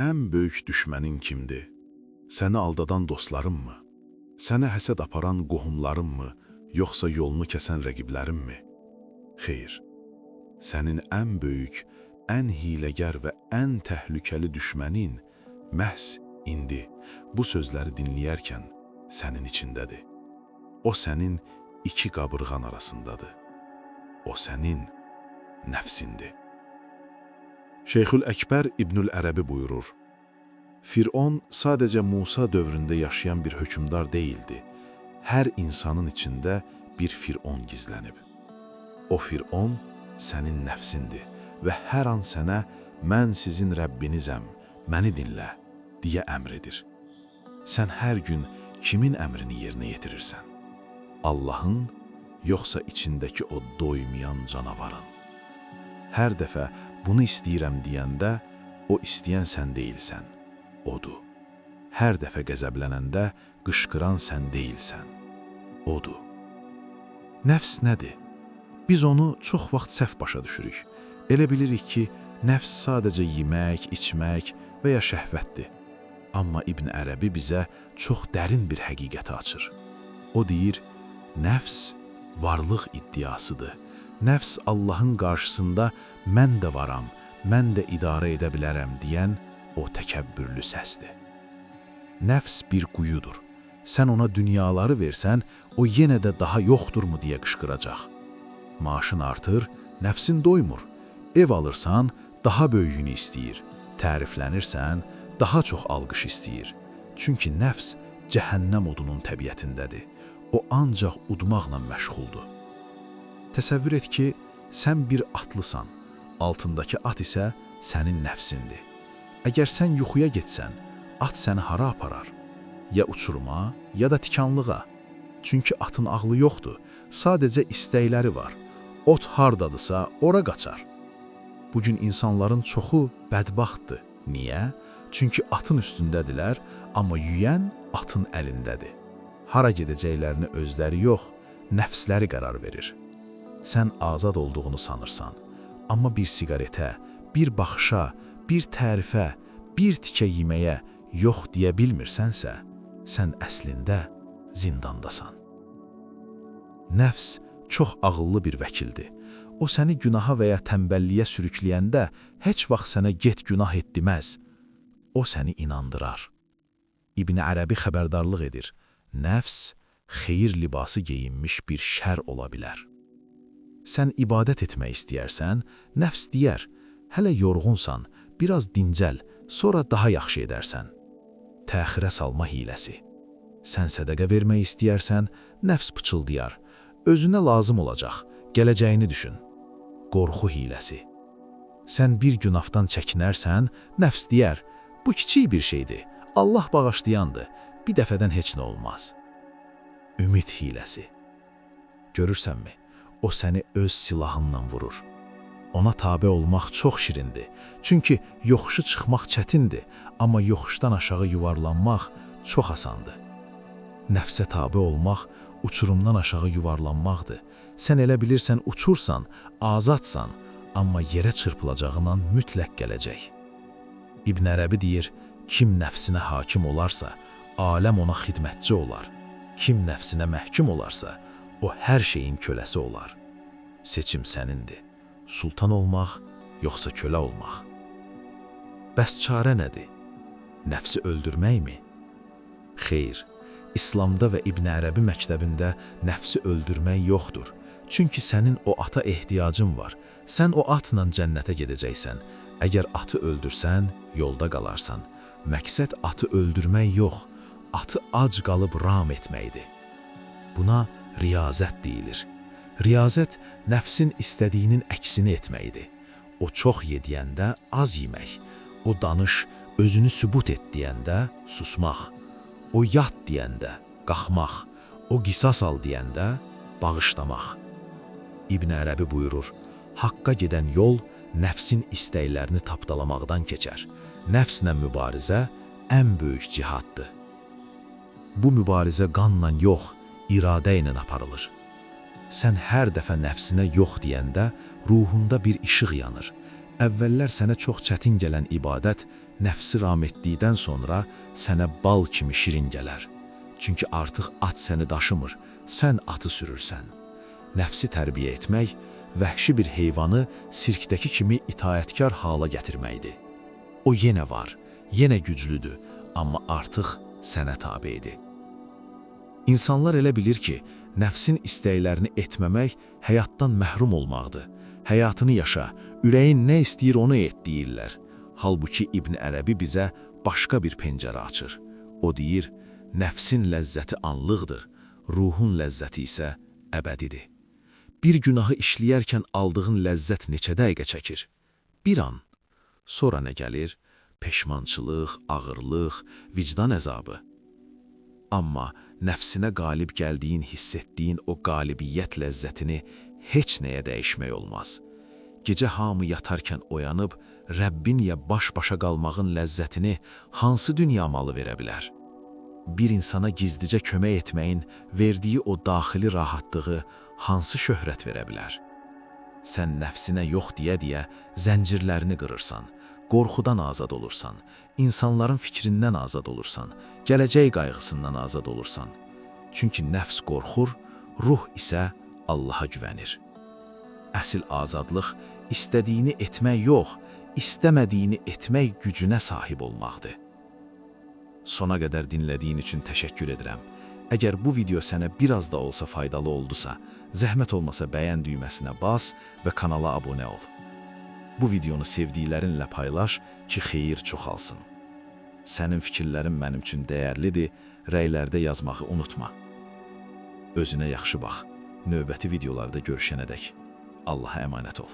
ən böyük düşmənin kimdir? Səni aldadan dostlarınmı? Sənə həsəd aparan qohumlarınmı, yoxsa yolunu kəsən rəqiblərinmi? Xeyr, sənin ən böyük, ən hiləgər və ən təhlükəli düşmənin məhz indi bu sözləri dinləyərkən sənin içindədir. O sənin iki qabırğan arasındadır. O sənin nəfsindir. Şeyxül-Əkbər İbnül Ərəbi buyurur, Firon sadəcə Musa dövründə yaşayan bir hökmdar deyildi. Hər insanın içində bir Firon gizlənib. O Firon sənin nəfsindir və hər an sənə mən sizin Rəbbinizəm, məni dinlə, deyə əmr edir. Sən hər gün kimin əmrini yerinə yetirirsən? Allahın, yoxsa içindəki o doymayan canavarın? Hər dəfə bunu istəyirəm deyəndə, o istəyən sən deyilsən, odur. Hər dəfə qəzəblənəndə qışqıran sən deyilsən, odur. Nəfs nədir? Biz onu çox vaxt səhv başa düşürük. Elə bilirik ki, nəfs sadəcə yemək, içmək və ya şəhvətdir. Amma İbn Ərəbi bizə çox dərin bir həqiqəti açır. O deyir, nəfs varlıq iddiasıdır. Nəfs Allahın qarşısında mən də varam, mən də idarə edə bilərəm deyən o təkəbbürlü səsdir. Nəfs bir quyudur. Sən ona dünyaları versən, o yenə də daha yoxdurmu deyə qışqıracaq. Maaşın artır, nəfsin doymur. Ev alırsan, daha böyüyünü istəyir. Təriflənirsən, daha çox alqış istəyir. Çünki nəfs cəhənnəm odunun təbiətindədir. O ancaq udmaqla məşğuldur. Təsəvvür et ki, sən bir atlısan, altındakı at isə sənin nəfsindir. Əgər sən yuxuya getsən, at səni hara aparar? Ya uçuruma, ya da tikanlığa. Çünki atın ağlı yoxdur, sadəcə istəkləri var. Ot hardadısa, ora qaçar. Bugün insanların çoxu bədbaxtdır. Niyə? Çünki atın üstündədirlər, amma yüyən atın əlindədir. Hara gedəcəklərini özləri yox, nəfsləri qərar verir. Sən azad olduğunu sanırsan, amma bir siqaretə, bir baxışa, bir tərifə, bir tikə yeməyə yox deyə bilmirsənsə, sən əslində zindandasan. Nəfs çox ağıllı bir vəkildir. O səni günaha və ya tənbəlliyə sürükləyəndə heç vaxt sənə get günah et deməz. O səni inandırar. İbn Ərəbi xəbərdarlıq edir. Nəfs xeyir libası geyinmiş bir şər ola bilər. Sən ibadət etmək istəyərsən, nəfs deyər, hələ yorğunsan, biraz dincəl, sonra daha yaxşı edərsən. Təxirə salma hiləsi. Sən sədəqə vermək istəyərsən, nəfs pıçıldayar. Özünə lazım olacaq, gələcəyini düşün. Qorxu hiləsi. Sən bir günahdan çəkinərsən, nəfs deyər, bu kiçik bir şeydir, Allah bağışlayandır, bir dəfədən heç nə olmaz. Ümid hiləsi. Görürsənmi? O səni öz silahınla vurur. Ona tabe olmaq çox şirindir. Çünki yoxuşu çıxmaq çətindir, amma yoxuşdan aşağı yuvarlanmaq çox asandır. Nəfsə tabe olmaq uçurumdan aşağı yuvarlanmaqdır. Sən elə bilirsən uçursan, azadsan, amma yerə çırpılacağından mütləq gələcək. İbn Ərəbi deyir, kim nəfsinə hakim olarsa, aləm ona xidmətçi olar. Kim nəfsinə məhkum olarsa, o hər şeyin köləsi olar. Seçim sənindir. Sultan olmaq, yoxsa kölə olmaq. Bəs çarə nədir? Nəfsi öldürməkmi? Xeyr, İslamda və İbn Ərəbi məktəbində nəfsi öldürmək yoxdur. Çünki sənin o ata ehtiyacın var. Sən o atla cənnətə gedəcəksən. Əgər atı öldürsən, yolda qalarsan. Məqsəd atı öldürmək yox, atı ac qalıb ram etməkdir. Buna riyazət deyilir. Riyazət nəfsin istədiyinin əksini etməkdir. O çox yediyəndə az yemək, o danış, özünü sübut et deyəndə susmaq, o yat deyəndə qalxmaq, o qisas al deyəndə bağışlamaq. İbn Ərəbi buyurur, haqqa gedən yol nəfsin istəklərini tapdalamaqdan keçər. Nəfslə mübarizə ən böyük cihaddır. Bu mübarizə qanla yox, iradə ilə aparılır. Sən hər dəfə nəfsinə yox deyəndə ruhunda bir işıq yanır. Əvvəllər sənə çox çətin gələn ibadət nəfsi ram etdikdən sonra sənə bal kimi şirin gələr. Çünki artıq at səni daşımır, sən atı sürürsən. Nəfsi tərbiyə etmək, vəhşi bir heyvanı sirkdəki kimi itaətkar hala gətirməkdir. O yenə var, yenə güclüdür, amma artıq sənə tabedir. İnsanlar elə bilir ki, nəfsin istəklərini etməmək həyatdan məhrum olmaqdır. Həyatını yaşa, ürəyin nə istəyir onu et deyirlər. Halbuki İbn Ərəbi bizə başqa bir pəncərə açır. O deyir, nəfsin ləzzəti anlıqdır, ruhun ləzzəti isə əbədidir. Bir günahı işləyərkən aldığın ləzzət neçə dəqiqə çəkir? Bir an. Sonra nə gəlir? Peşmançılıq, ağırlıq, vicdan əzabı. Amma nəfsinə qalib gəldiyin, hiss etdiyin o qalibiyyət ləzzətini heç nəyə dəyişmək olmaz. Gecə hamı yatarkən oyanıb, Rəbbinlə baş-başa qalmağın ləzzətini hansı dünya malı verə bilər? Bir insana gizlicə kömək etməyin verdiyi o daxili rahatlığı hansı şöhrət verə bilər? Sən nəfsinə yox deyə-deyə zəncirlərini qırırsan, qorxudan azad olursan, insanların fikrindən azad olursan, gələcək qayğısından azad olursan. Çünki nəfs qorxur, ruh isə Allaha güvənir. Əsl azadlıq istədiyini etmək yox, istəmədiyini etmək gücünə sahib olmaqdır. Sona qədər dinlədiyin üçün təşəkkür edirəm. Əgər bu video sənə biraz da olsa faydalı oldusa, zəhmət olmasa bəyən düyməsinə bas və kanala abunə ol. Bu videonu sevdiklərinlə paylaş ki, xeyir çoxalsın. Sənin fikirlərin mənim üçün dəyərlidir, rəylərdə yazmağı unutma. Özünə yaxşı bax, növbəti videolarda görüşənədək Allaha əmanət ol.